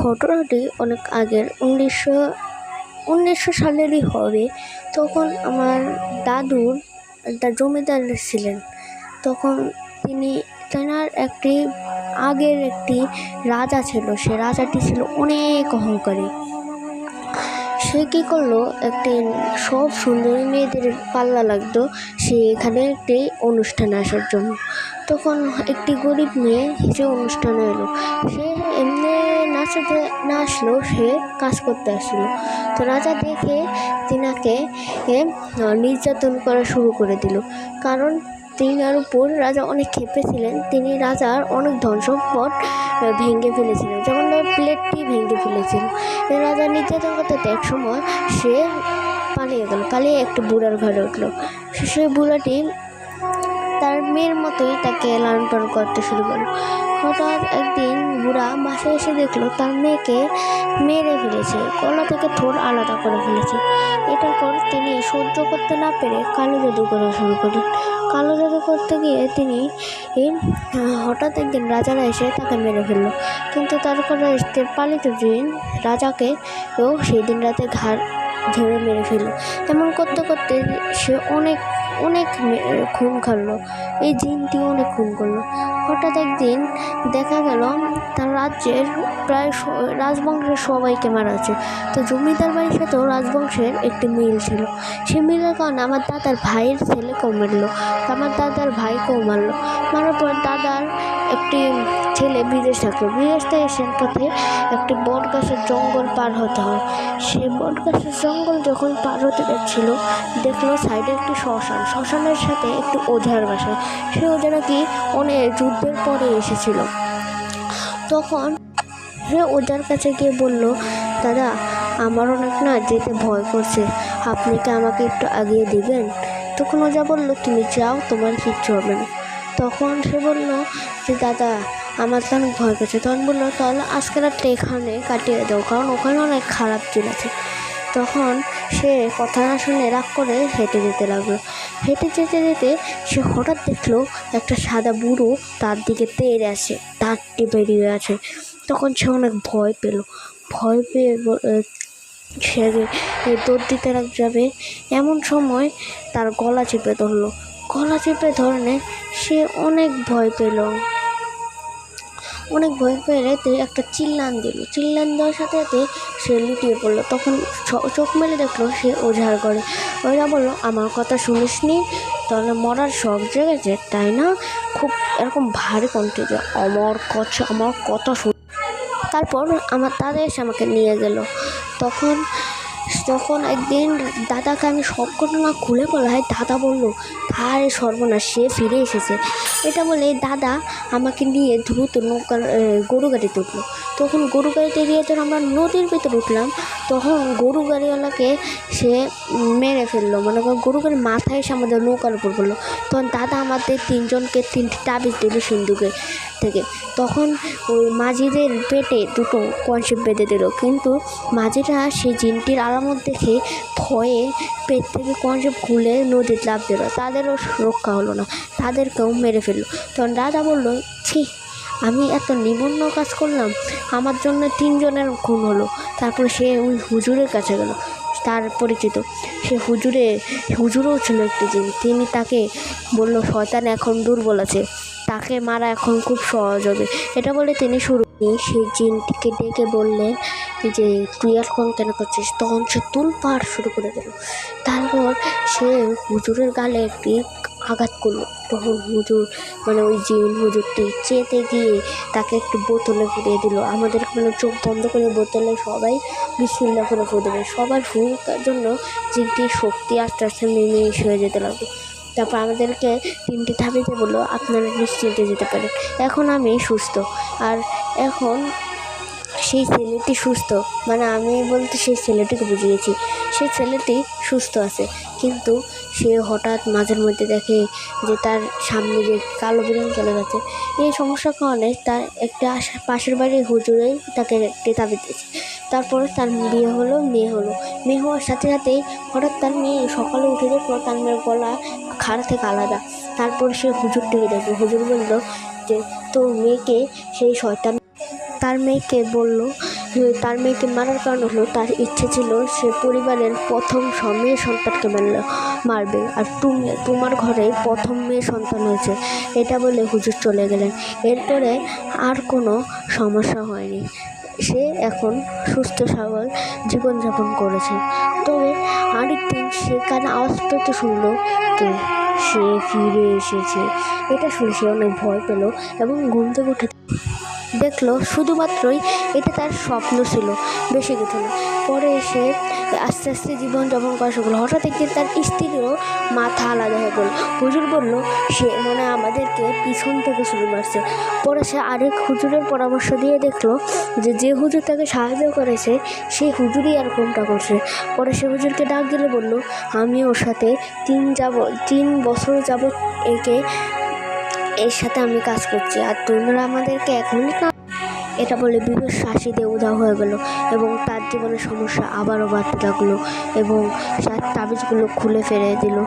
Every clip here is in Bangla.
ঘটনাটি অনেক আগের 1900 সালেরই হবে। তখন আমার দাদুর জমিদার ছিলেন। তখন তেনার আগের একটি রাজা ছিল। সে রাজাটি ছিল অনেক অহংকারী। সে কী করলো, সব সুন্দরী মেয়েদের পাল্লা লাগতো সে এখানে একটি অনুষ্ঠানে আসার জন্য। তখন একটি গরিব মেয়ে সে অনুষ্ঠানে এলো। সে এমনি নাচাতে না আসলেও সে কাজ করতে আসলো। তো রাজা দেখে তিনাকে নির্যাতন করা শুরু করে দিল। কারণ তিনার উপর রাজা অনেক ক্ষেপেছিলেন। তিনি রাজার অনেক ধন সম্পদ ভেঙে ফেলেছিলেন, যেমন প্লেটটি ভেঙে ফেলেছিল। রাজা নির্যাতন করতে এক সময় সে পালিয়ে একটা বুড়ার ঘরে উঠলো। সেই বুড়াটি তার মেয়ের মতোই তাকে লালন পালন করতে শুরু করলো। হঠাৎ একদিন বুড়া বাসায় এসে দেখলো তার মেয়েকে মেরে ফেলেছে, গলা থেকে ঠোঁট আলাদা করে ফেলেছে। এটার পর তিনি সহ্য করতে না পেরে কালো জাদু করা শুরু করলেন। কালো জাদু করতে গিয়ে তিনি হঠাৎ একদিন রাজারা এসে তাকে মেরে ফেললো। কিন্তু তারপরে পালিত দিন রাজাকে সেই দিন রাতে ঘাড় ধরে মেরে ফেললো। এমন করতে করতে সে অনেক খুন করলো। এই জিনটি অনেক খুন করলো। হঠাৎ একদিন দেখা গেল তার রাজ্যের প্রায় রাজবংশের সবাইকে মারা আছে। তো জমিদার বাড়ির সাথেও রাজবংশের একটি মিল ছিল। সেই মিলের কারণে আমার দাদার ভাইয়ের ছেলেকেও মারলো। আমার দাদার ভাইকেও মারলো। মারার পর দাদার একটি ছেলে বিদেশ থাকলো। বিদেশ থেকে আসার পথে একটি বট গাছের জঙ্গল পার হতে হয়। সে বট গাছের জঙ্গল যখন পার হতে যাচ্ছিল, দেখলো সাইডে একটি শ্মশানের সাথে একটি ওঝার বাসা। সে ওঝা নাকি অনেক যুদ্ধের পরে এসেছিল। তখন সে ওঝার কাছে গিয়ে বলল, দাদা আমার অনেক যেতে ভয় করছে, আপনি কি আমাকে একটু আগিয়ে দিবেন? তখন ওঝা বলল, তুমি যাও, তোমার কিচ্ছু হবে না। তখন সে বলল যে দাদা আমার তো অনেক ভয় করছে। তখন বললো, তাহলে আজকে রাতটা এখানে কাটিয়ে দাও, কারণ ওখানে অনেক খারাপ জিন আছে। তখন সে কথা না শুনে রাগ করে হেঁটে যেতে লাগলো। হেঁটে যেতে যেতে সে হঠাৎ দেখলো একটা সাদা বুড়ো তার দিকে তেড়ে আসে, দাঁতটি বেরিয়ে আছে। তখন সে অনেক ভয় পেয়ে সে দৌড় দিতে যাবে, এমন সময় তার গলা চেপে ধরলে সে অনেক ভয় পেলে একটা চিল্লান দেওয়ার সাথে সাথে সে লুটিয়ে পড়লো। তখন চোখ মেলে দেখলো সে ওঝার ঘরে। ওঝা বললো, আমার কথা শুনিসনি? তাহলে মরার শখ জেগেছে তাই না? খুব এরকম ভারী কণ্ঠে যে আমার কথা শুন। তারপর আমার দাদা এসে আমাকে নিয়ে গেল। তখন একদিন দাদাকে আমি সব ঘটনা খুলে বলাই। দাদা বলল, আরে সর্বনাশ, সে ফিরে এসেছে। এটা বলে দাদা আমাকে নিয়ে দ্রুত গরু গাড়িতে উঠলো। তখন গরু গাড়িতে গিয়ে যখন আমরা নদীর ভিতরে উঠলাম, তখন গরু গাড়িওয়ালাকে সে মেরে ফেললো। মনে করেন গরু গাড়ির মাথায় এসে আমাদের নৌকার উপর পড়লো। তখন দাদা আমাদের 3 জনকে 3টি তাবিজ দিল সিন্ধুকের থেকে। তখন ওই মাঝিদের পেটে 2টো কনসেপ্ট বেঁধে দিল। কিন্তু মাঝিরা সেই জিনটির আলামত দেখে ভয়ে পেট থেকে কনসেপ্ট খুলে নদীতে লাফ দিল। তাদেরও রক্ষা হলো না, তাদেরকেও মেরে ফেললো। তখন দাদা বললো, ছি, আমি এত নিবন্ধ কাজ করলাম, আমার জন্য 3 জনের খুন হলো। তারপর সে ওই হুজুরের কাছে গেল, তার পরিচিত সে হুজুরও ছিল একটি জিন। তিনি তাকে বলল, শয়তান এখন দুর্বল আছে, তাকে মারা এখন খুব সহজ হবে। এটা বলে তিনি সেই জিনটিকে ডেকে বললেন যে তুই এখন কেন করছিস? তখন সে তুলপাড় শুরু করে দিল। তারপর সে হুজুরের গালে একটি আঘাত করলো। তখন ওই জিন হুজুরটি চেতে গিয়ে তাকে একটু বোতলে ফুটিয়ে দিল। আমাদের চোখ বন্ধ করে বোতলে সবাই বিসমিল্লাহ করে ফুঁ দেবে। সবার ফুঁকার জন্য জিনটির শক্তি আস্তে আস্তে নিমেষ হয়ে যেতে লাগলো। তারপর আমাদেরকে 3টি তাবিজে বললো, আপনারা নিশ্চিন্তে যেতে পারেন, এখন আমি সুস্থ। আর এখন সেই ছেলেটি সুস্থ, আমি বলতে সেই ছেলেটিকে বুঝিয়েছি, সেই ছেলেটি সুস্থ আছে। কিন্তু সে হঠাৎ মাঝের মধ্যে দেখে যে তার সামনে যে কালো বিড়াল চলে গেছে। এই সমস্যার কারণে তার একটা পাশের বাড়ির হুজুরেই তাকে একটি তাবিজ দিয়েছে। তারপরে তার মেয়ে হওয়ার সাথে সাথেই হঠাৎ তার মেয়ে সকালে উঠে দেখলো তার মেয়ের গলা খাড়া থেকে আলাদা। তারপর সে হুজুরটিকে দেখলো। হুজুর বলল যে তোর মেয়েকে সেই শয়তান, তার মেয়েকে বলল তার মেয়েকে মারার কারণ হলো তার ইচ্ছে ছিল সে পরিবারের প্রথম মেয়ে সন্তানকে মারবে, আর তোমার ঘরে প্রথম মেয়ে সন্তান হয়েছে, এটা বলে হুজুর চলে গেলেন। এরপরে আর কোনো সমস্যা হয়নি, সে এখন সুস্থ সবল জীবনযাপন করেছে। তবে আরেকদিন সে কানে আওয়াজ পেতে শুনলো কে সে ফিরে এসেছে। এটা শুনে সে অনেক ভয় পেল এবং ঘুম থেকে উঠে দেখলো শুধুমাত্রই এটা তার স্বপ্ন ছিল, বেশি কিছু না। পরে সে আস্তে আস্তে জীবনযাপন করা শুরু করলো। হঠাৎ একদিন তার স্ত্রীরও মাথা আলাদা হয়ে গেল। হুজুর বলল সে আমাদেরকে পিছন থেকে ছুরি মারছে। পরে সে আরেক হুজুরের পরামর্শ দিয়ে দেখলো যে হুজুর তাকে সাহায্য করেছে সেই হুজুরই এরকমটা করছে। পরে সে হুজুরকে ডাক দিলে বলল, আমি ওর সাথে 3 বছর যাবৎ এর সাথে আমি কাজ করছি, আর তোমরা আমাদেরকে 1 মিনিট না। এটা বলে বিভৎস হাসি দিয়ে উধাও হয়ে গেল এবং তার জীবনের সমস্যা আবারও বাড়তে লাগলো এবং তার তাবিজগুলো খুলে ফেলে দিল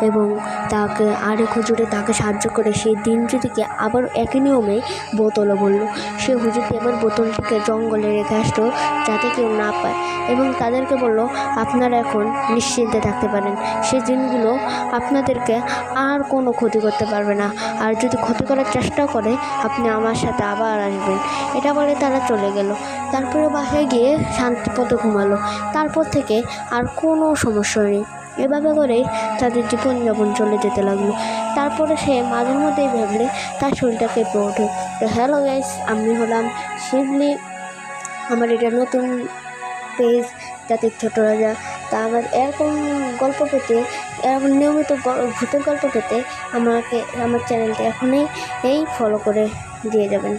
এবং তাকে আরেক হুজুরে তাকে সাহায্য করে সেই দিনটিকে আবার একই নিয়মে বোতলও বলল। সে হুজুরটি এবার বোতলটিকে জঙ্গলে রেখে আসলো যাতে কেউ না পায় এবং তাদেরকে বলল, আপনারা এখন নিশ্চিন্তে থাকতে পারেন, সে জিনগুলো আপনাদেরকে আর কোনো ক্ষতি করতে পারবে না, আর যদি ক্ষতি করার চেষ্টা করে আপনি আমার সাথে আবার আসবেন। এটা বলে তারা চলে গেল। তারপরে বাসায় গিয়ে শান্তিপথে ঘুমালো। তারপর থেকে আর কোনো সমস্যা নেই। এভাবে করেই তাদের জীবনযাপন চলে যেতে লাগলো। তারপরে সে মাঝে মধ্যেই ভাবলে তার শরীরটা কেঁপে ওঠে। তো হ্যালো গাইস, আমি হলাম শিবলি। আমার এটা নতুন পেজ জাতির ছোট রাজা। তা আমার এরকম গল্প পেতে, এরকম নিয়মিত ভূতের গল্প পেতে আমার চ্যানেলটি এখনই ফলো করে দিয়ে যাবেন।